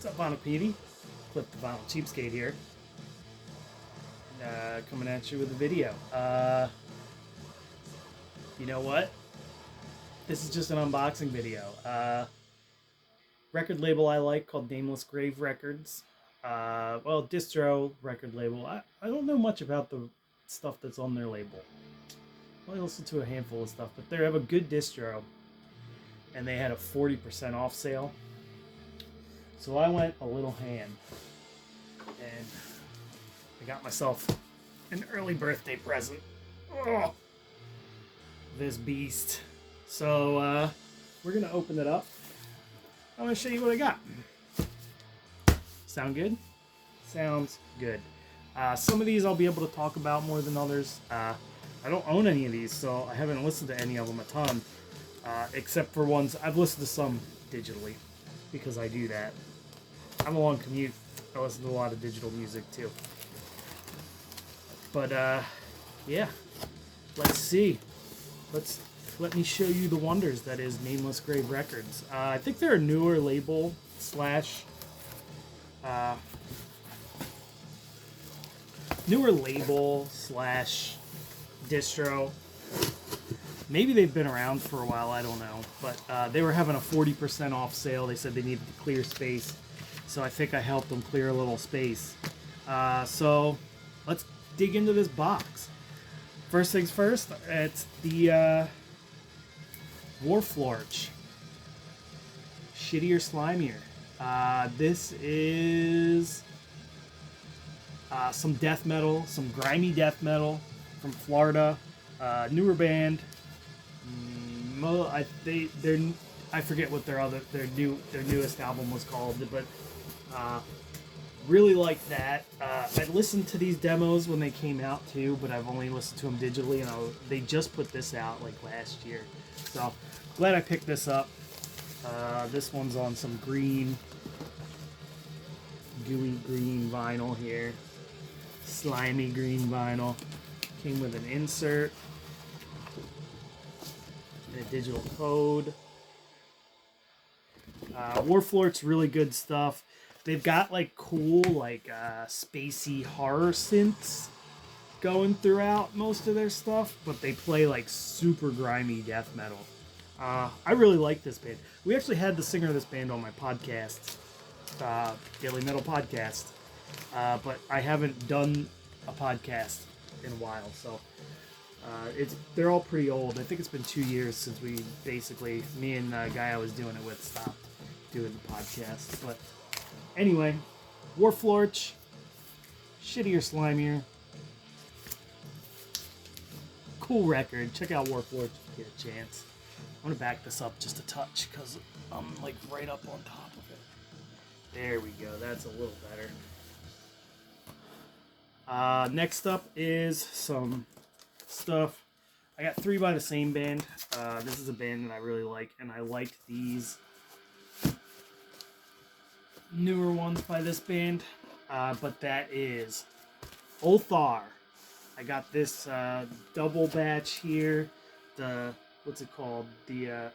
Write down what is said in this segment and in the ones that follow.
What's up, Vinyl Petey? Flip the Vinyl Cheapskate here. Coming at you with a video. You know what? This is just an unboxing video. Record label I like called Nameless Graves Records. Well, distro record label. I don't know much about the stuff that's on their label. I only listen to a handful of stuff, but they have a good distro. And they had a 40% off sale. So I went a little ham. And I got myself an early birthday present. Oh, this beast. So we're going to open it up. I'm going to show you what I got. Sound good? Sounds good. Some of these I'll be able to talk about more than others. I don't own any of these, so I haven't listened to any of them a ton. Except for ones, I've listened to some digitally, because I do that. I'm a long commute. I listen to a lot of digital music too. But yeah, let's see. Let me show you the wonders that is Nameless Grave Records. I think they're a newer label slash distro. Maybe they've been around for a while, I don't know. But they were having a 40% off sale. They said they needed to clear space. So I think I helped them clear a little space. So let's dig into this box. First things first, it's the Warflorch. Shittier, Slimier. This is some death metal, some grimy death metal from Florida. Newer band. I forget what their newest album was called, but really like that. I listened to these demos when they came out too, but I've only listened to them digitally, and they just put this out like last year. So glad I picked this up. This one's on some green, gooey green vinyl here, slimy green vinyl. Came with an insert. A digital code. Warflorch's really good stuff. They've got like cool, like spacey horror synths going throughout most of their stuff, but they play like super grimy death metal. I really like this band. We actually had the singer of this band on my podcast, Daily Metal Podcast, but I haven't done a podcast in a while, so. They're all pretty old. I think it's been 2 years since me and the guy I was doing it with stopped doing the podcast. But anyway, Warflorch, Shittier, Slimier. Cool record. Check out Warflorch if you get a chance. I'm going to back this up just a touch because I'm like right up on top of it. There we go. That's a little better. Next up is some stuff. I got 3 by the same band. This is a band that I really like, and I liked these newer ones by this band, but that is Ulthar. I got this double batch here, the what's it called, the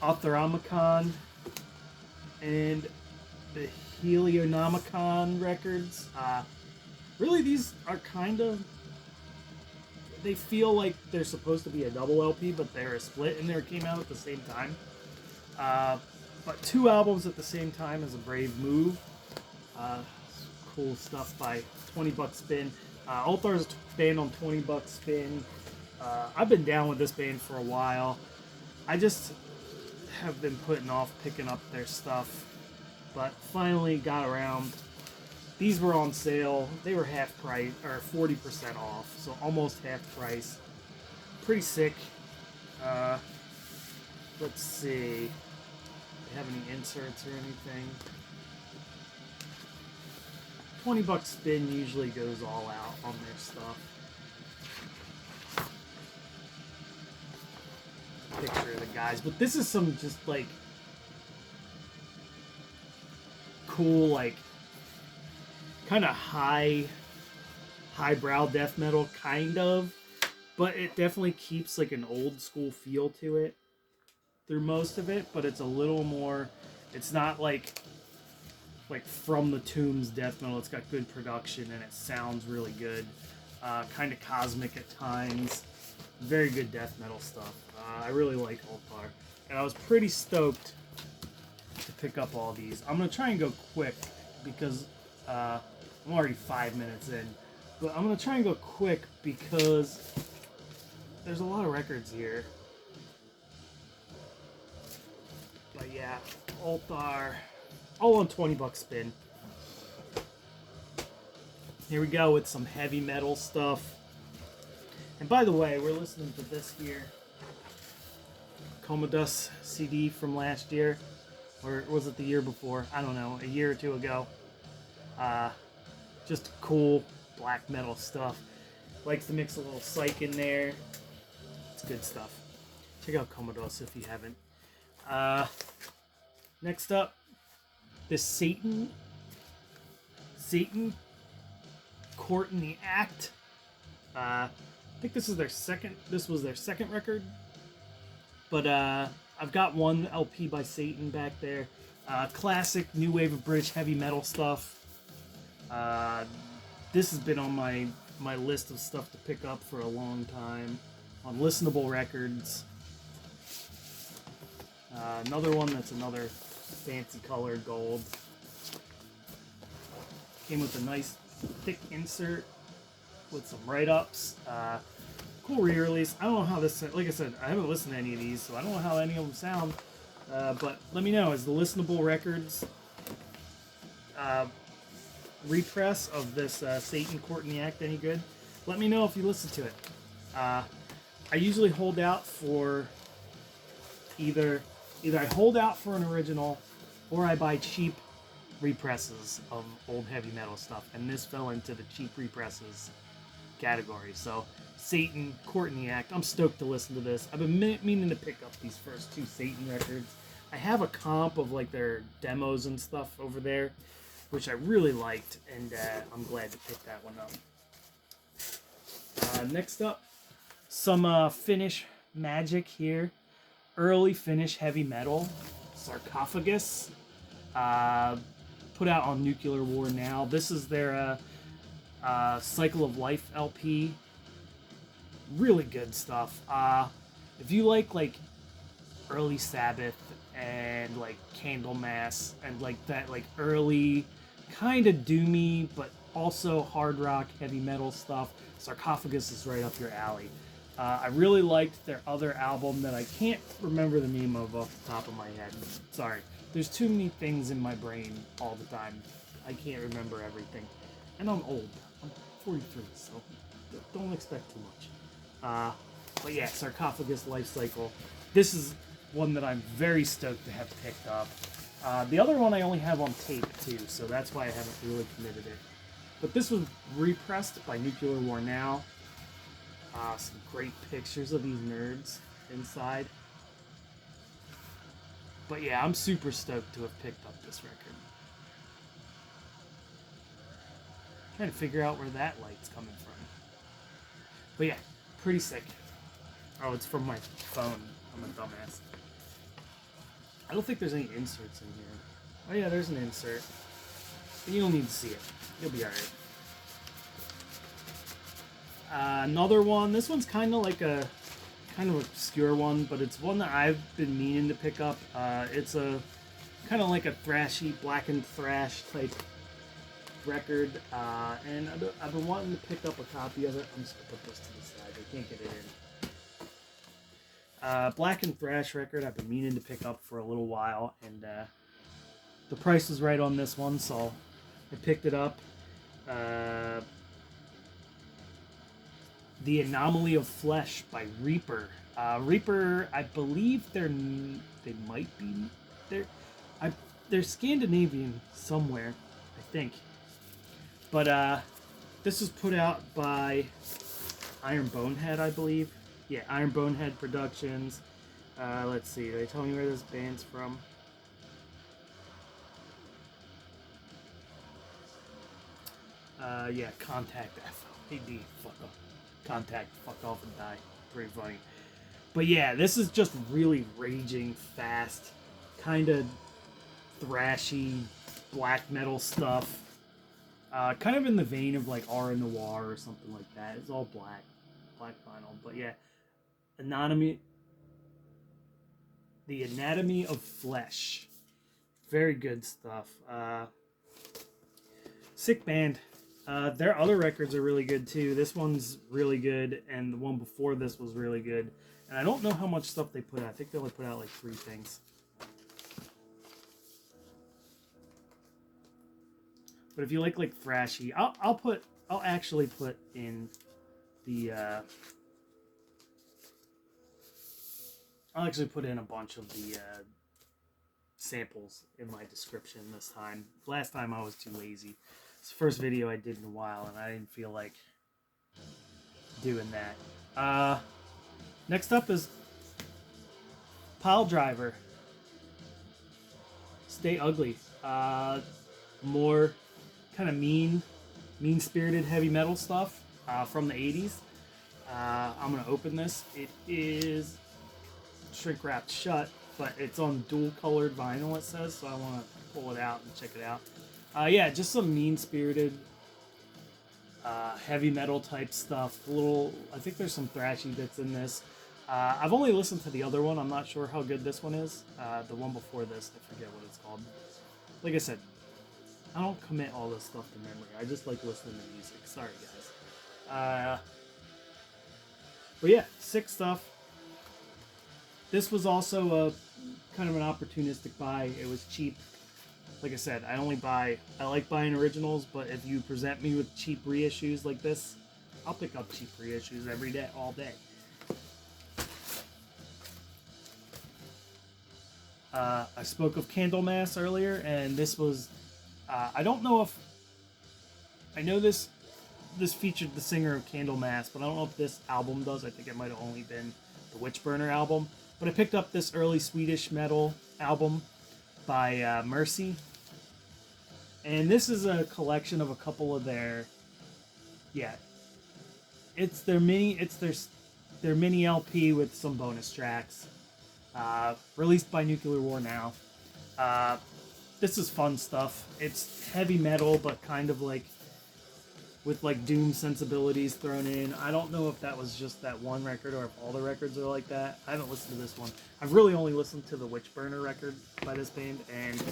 Authoramicon and the Helionomicon records. Really, these are kind of, they feel like they're supposed to be a double LP, but they're a split, and they came out at the same time. But 2 albums at the same time is a brave move. Cool stuff by 20 Buck Spin. Ulthar's band on 20 Buck Spin. I've been down with this band for a while. I just have been putting off picking up their stuff, but finally got around. These were on sale. They were half price, or 40% off, so almost half price. Pretty sick. Let's see. Do they have any inserts or anything? 20 Buck Spin usually goes all out on their stuff. Picture of the guys, but this is some just like cool, like kind of highbrow death metal, kind of, but it definitely keeps like an old school feel to it through most of it, but it's a little more It's not like From the Tombs death metal. It's got good production and it sounds really good. Kind of cosmic at times. Very good death metal stuff. I really like Altar. And I was pretty stoked to pick up all these. I'm going to try and go quick because I'm already 5 minutes in. But I'm going to try and go quick because there's a lot of records here. But yeah, Altar, all on $20 spin. Here we go with some heavy metal stuff. And by the way, we're listening to this here Commodus CD from last year. Or was it the year before? I don't know, a year or two ago. Just cool black metal stuff. Likes to mix a little psych in there. It's good stuff. Check out Commodus if you haven't. Next up, this Satan Court in the Act. I think this was their second record. But I've got one LP by Satan back there. Classic new wave of British heavy metal stuff. This has been on my list of stuff to pick up for a long time on listenable records. Another one that's another fancy colored gold. Came with a nice thick insert with some write-ups. Cool re-release. I don't know how this, like I said, I haven't listened to any of these, so I don't know how any of them sound. But let me know, is the listenable records repress of this Satan Court in the Act any good? Let me know if you listen to it. I usually hold out for either I hold out for an original or I buy cheap represses of old heavy metal stuff, and this fell into the cheap represses category. So Satan Court in the Act, I'm stoked to listen to this. I've been meaning to pick up these first two Satan records. I have a comp of like their demos and stuff over there, which I really liked, and I'm glad to pick that one up. Next up, some Finnish magic here. Early Finnish heavy metal, Sarcophagus, put out on Nuclear War Now. This is their Cycle of Life LP. Really good stuff. If you like early Sabbath and like Candlemass and like that like early kind of doomy but also hard rock heavy metal stuff, Sarcophagus is right up your alley. I really liked their other album that I can't remember the name of off the top of my head. Sorry. There's too many things in my brain all the time. I can't remember everything. And I'm old. I'm 43, so don't expect too much. But yeah, Sarcophagus Life Cycle. This is one that I'm very stoked to have picked up. The other one I only have on tape too, so that's why I haven't really committed it. But this was repressed by Nuclear War Now. Some great pictures of these nerds inside. But yeah, I'm super stoked to have picked up this record. Trying to figure out where that light's coming from. But yeah, pretty sick. Oh, it's from my phone. I'm a dumbass. I don't think there's any inserts in here. Oh yeah, there's an insert. But you don't need to see it. You'll be alright. Another one. This one's kind of like a obscure one, but it's one that I've been meaning to pick up. It's a kind of like a thrashy, blackened thrash type record, and I've been wanting to pick up a copy of it. I'm just gonna put this to the side. I can't get it in. Blackened thrash record. I've been meaning to pick up for a little while, and the price was right on this one, so I picked it up. The Anomaly of Flesh by Reaper. Reaper, I believe they might be they're Scandinavian somewhere, I think. But this was put out by Iron Bonehead, I believe. Yeah, Iron Bonehead Productions. Let's see, they tell me where this band's from. Yeah, Contact FLAD. Fuck off. Contact, fuck off and die. Pretty funny. But yeah, this is just really raging, fast, kind of thrashy black metal stuff. Kind of in the vein of like Aura Noir or something like that. It's all black vinyl. But yeah, The Anatomy of Flesh. Very good stuff. Sick band. Their other records are really good too. This one's really good, and the one before this was really good. And I don't know how much stuff they put out. I think they only put out like 3 things. But if you like thrashy, I'll actually put in the I'll actually put in a bunch of the samples in my description this time. Last time I was too lazy. It's the first video I did in a while, and I didn't feel like doing that. Next up is Piledriver. Stay Ugly. More kind of mean-spirited heavy metal stuff from the 80s. I'm going to open this. It is shrink-wrapped shut, but it's on dual-colored vinyl, it says, so I want to pull it out and check it out. Yeah, just some mean-spirited heavy metal type stuff. I think there's some thrashy bits in this. I've only listened to the other one. I'm not sure how good this one is. The one before this, I forget what it's called. Like I said, I don't commit all this stuff to memory. I just like listening to music. Sorry, guys. But yeah, sick stuff. This was also a kind of an opportunistic buy. It was cheap. Like I said, I like buying originals, but if you present me with cheap reissues like this, I'll pick up cheap reissues every day, all day. I spoke of Candlemass earlier, and this was, I don't know if, I know this featured the singer of Candlemass, but I don't know if this album does. I think it might have only been the Witchburner album. But I picked up this early Swedish metal album by Mercy. And this is a collection of a couple of their, it's their mini LP with some bonus tracks. Released by Nuclear War Now. This is fun stuff. It's heavy metal, but kind of like with like doom sensibilities thrown in. I don't know if that was just that one record or if all the records are like that. I haven't listened to this one. I've really only listened to the Witchburner record by this band, and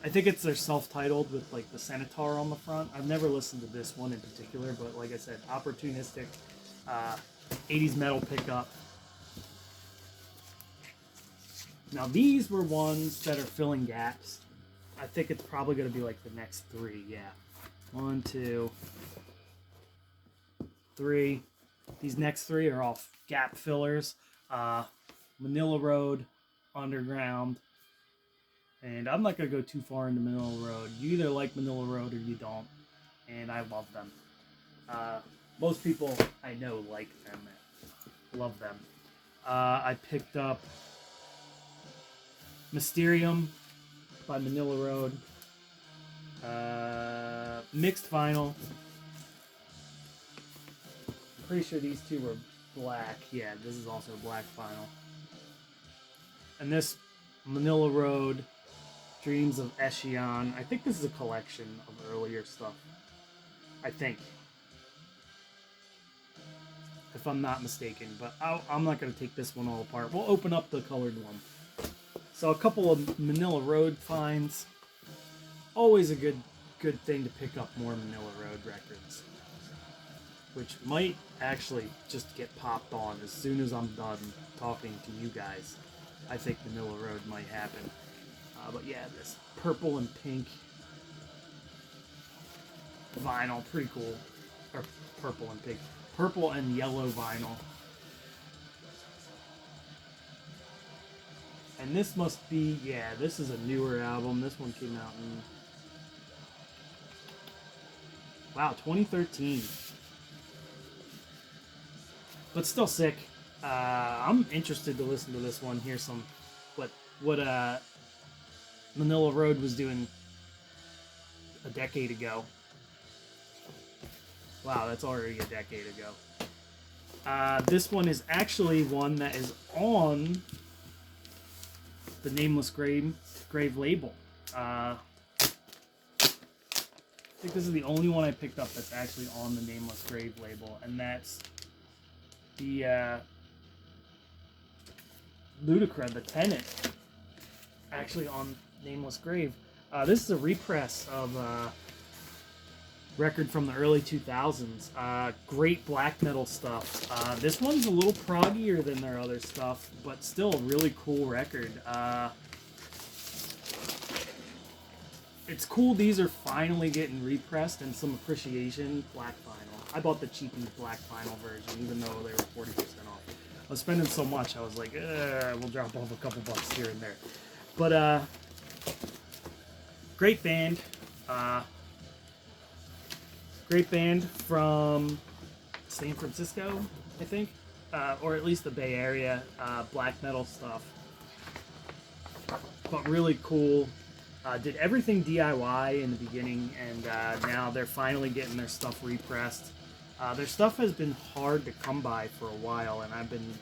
I think it's their self-titled with like the Centaur on the front. I've never listened to this one in particular, but like I said, opportunistic 80s metal pickup. Now these were ones that are filling gaps. I think it's probably going to be like the next 3, yeah. 1, 2, 3. These next 3 are all gap fillers. Manilla Road, Underground. And I'm not going to go too far into Manilla Road. You either like Manilla Road or you don't. And I love them. Most people I know like them. Love them. I picked up Mysterium by Manilla Road. Mixed vinyl. I'm pretty sure these 2 were black. Yeah, this is also black vinyl. And this Manilla Road, Dreams of Eshion. I think this is a collection of earlier stuff. I think. If I'm not mistaken. But I'm not going to take this one all apart. We'll open up the colored one. So a couple of Manilla Road finds. Always a good thing to pick up more Manilla Road records. Which might actually just get popped on as soon as I'm done talking to you guys. I think Manilla Road might happen. But yeah, this purple and pink vinyl, pretty cool. Or purple and pink. Purple and yellow vinyl. And this must be, yeah, this is a newer album. This one came out in, wow, 2013. But still sick. I'm interested to listen to this one, hear some, what Manilla Road was doing a decade ago. Wow, that's already a decade ago. This one is actually one that is on the Nameless Grave label. I think this is the only one I picked up that's actually on the Nameless Grave label, and that's the Ludicrous, the Tenant, actually on Nameless Grave. This is a repress of record from the early 2000s. Great black metal stuff. This one's a little proggier than their other stuff, but still a really cool record. It's cool these are finally getting repressed and some appreciation. Black vinyl. I bought the cheapy black vinyl version, even though they were 40% off. I was spending so much, I was like, we'll drop off a couple bucks here and there. But, great band. Great band from San Francisco, I think. Or at least the Bay Area. Black metal stuff. But really cool. Did everything DIY in the beginning, and now they're finally getting their stuff repressed. Their stuff has been hard to come by for a while, and I've been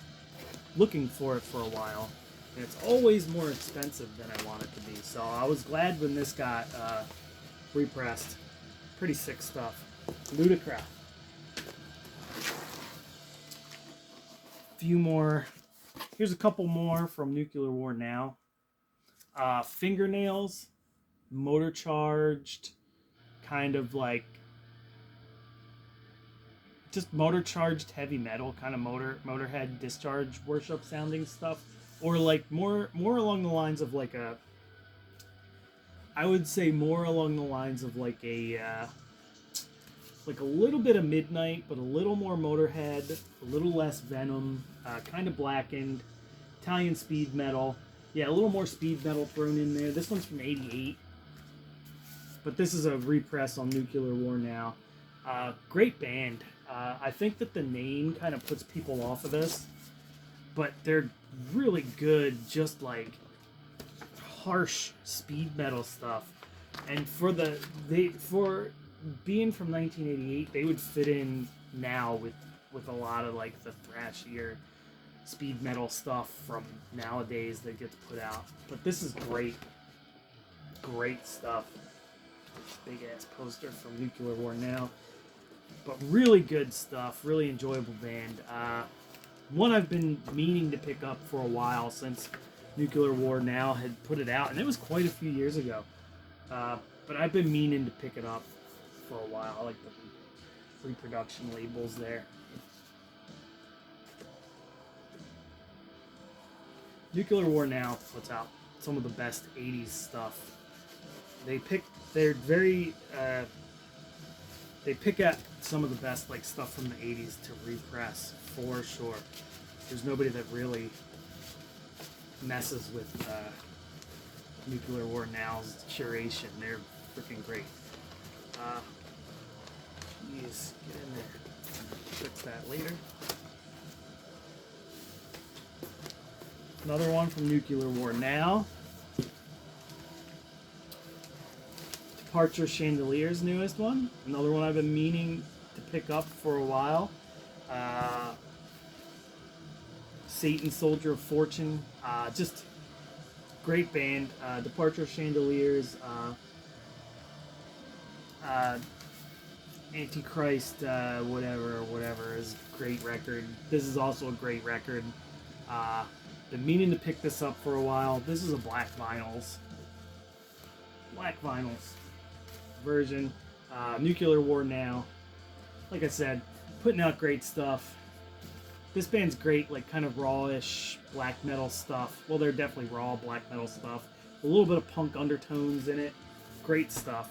looking for it for a while. And it's always more expensive than I want it to be. So I was glad when this got repressed. Pretty sick stuff. Ludicrous. Few more. Here's a couple more from Nuclear War Now. Fingernails, motor charged, kind of like just motor charged heavy metal, kind of motorhead discharge worship sounding stuff, or like more along the lines of like a, I would say more along the lines of like a little bit of Midnight, but a little more Motorhead, a little less Venom, kind of blackened, Italian speed metal. Yeah, a little more speed metal thrown in there. This one's from '88. But this is a repress on Nuclear War Now. Great band. I think that the name kind of puts people off of this. But they're really good, just like harsh speed metal stuff. And for being from 1988, they would fit in now with a lot of like the thrashier speed metal stuff from nowadays that gets put out. But this is great stuff. Big ass poster from Nuclear War Now, but really good stuff, really enjoyable band. One I've been meaning to pick up for a while since Nuclear War Now had put it out, and it was quite a few years ago, but I've been meaning to pick it up for a while. I like the reproduction labels there. Nuclear War Now puts out some of the best 80s stuff. They pick out some of the best like stuff from the 80s to repress for sure. There's nobody that really messes with Nuclear War Now's curation. They're freaking great. Jeez, get in there. Fix that later. Another one from Nuclear War Now. Departure Chandelier's newest one. Another one I've been meaning to pick up for a while. Satan Soldier of Fortune. Just great band. Departure Chandelier's Antichrist whatever is a great record. This is also a great record. Been meaning to pick this up for a while. This is a black vinyls version. Nuclear War Now. Like I said, putting out great stuff. This band's great, like kind of raw-ish black metal stuff. Well, they're definitely raw black metal stuff. A little bit of punk undertones in it. Great stuff.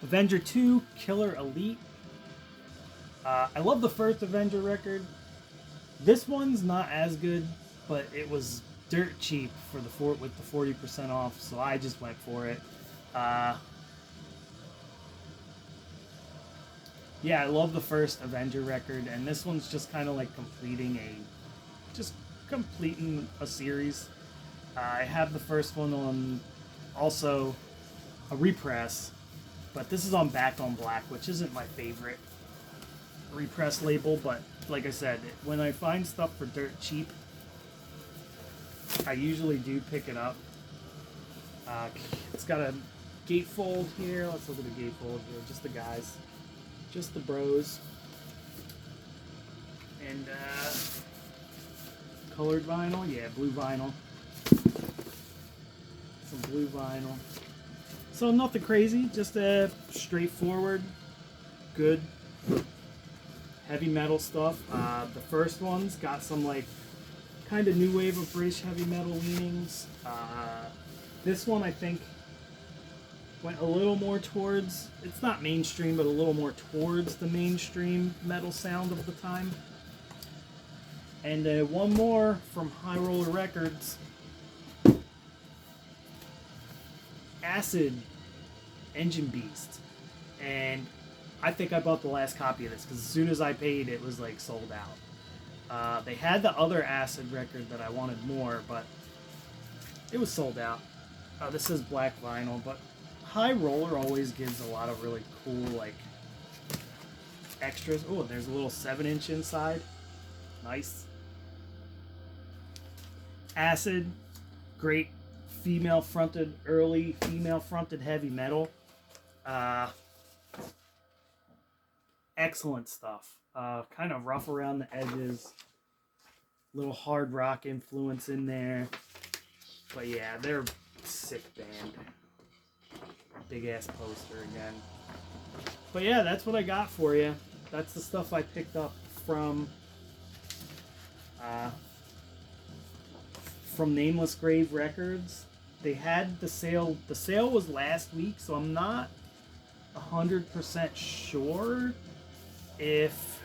Avenger 2, Killer Elite. I love the first Avenger record. This one's not as good, but it was dirt cheap with the 40% off, so I just went for it. Yeah, I love the first Avenger record, and this one's just kind of like completing a series. I have the first one on also a repress, but this is on Back on Black, which isn't my favorite. repress label, but like I said, when I find stuff for dirt cheap, I usually do pick it up. It's got a gatefold here. Let's look at the gatefold here. Just the guys. Just the bros. And colored vinyl. Yeah, blue vinyl. Some blue vinyl. So nothing crazy. Just a straightforward, good, heavy metal stuff. The first one's got some like kind of new wave of British heavy metal leanings. This one I think went a little more towards, it's not mainstream, but a little more towards the mainstream metal sound of the time. And one more from High Roller Records. Acid Engine Beast. And I think I bought the last copy of this because as soon as I paid, it was like sold out. They had the other Acid record that I wanted more, but it was sold out. This is black vinyl, but High Roller always gives a lot of really cool, like, extras. Oh, there's a little 7-inch inside. Nice. Acid, great female-fronted, early female-fronted heavy metal. Excellent stuff. Kind of rough around the edges. Little hard rock influence in there. But yeah, they're a sick band. Big ass poster again. But yeah, that's what I got for you. That's the stuff I picked up from Nameless Grave Records. They had the sale. The sale was last week, so I'm not 100% sure if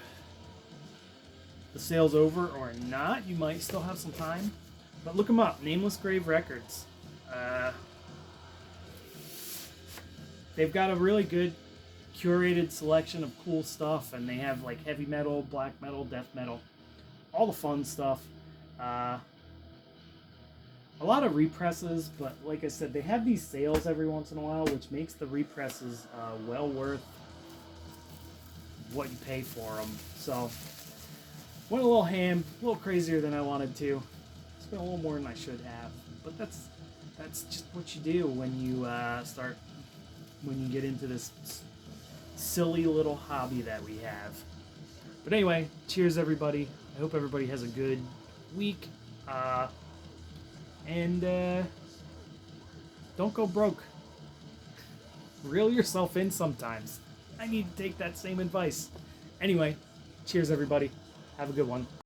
the sale's over or not. You might still have some time, but look them up. Nameless Grave Records. They've got a really good curated selection of cool stuff, and they have like heavy metal, black metal, death metal, all the fun stuff. A lot of represses, but like I said, they have these sales every once in a while, which makes the represses well worth what you pay for them. So went a little ham, a little crazier than I wanted to. Spent a little more than I should have, but that's just what you do when you when you get into this silly little hobby that we have. But anyway, cheers everybody. I hope everybody has a good week. And don't go broke. Reel yourself in sometimes. I need to take that same advice. Anyway, cheers everybody. Have a good one.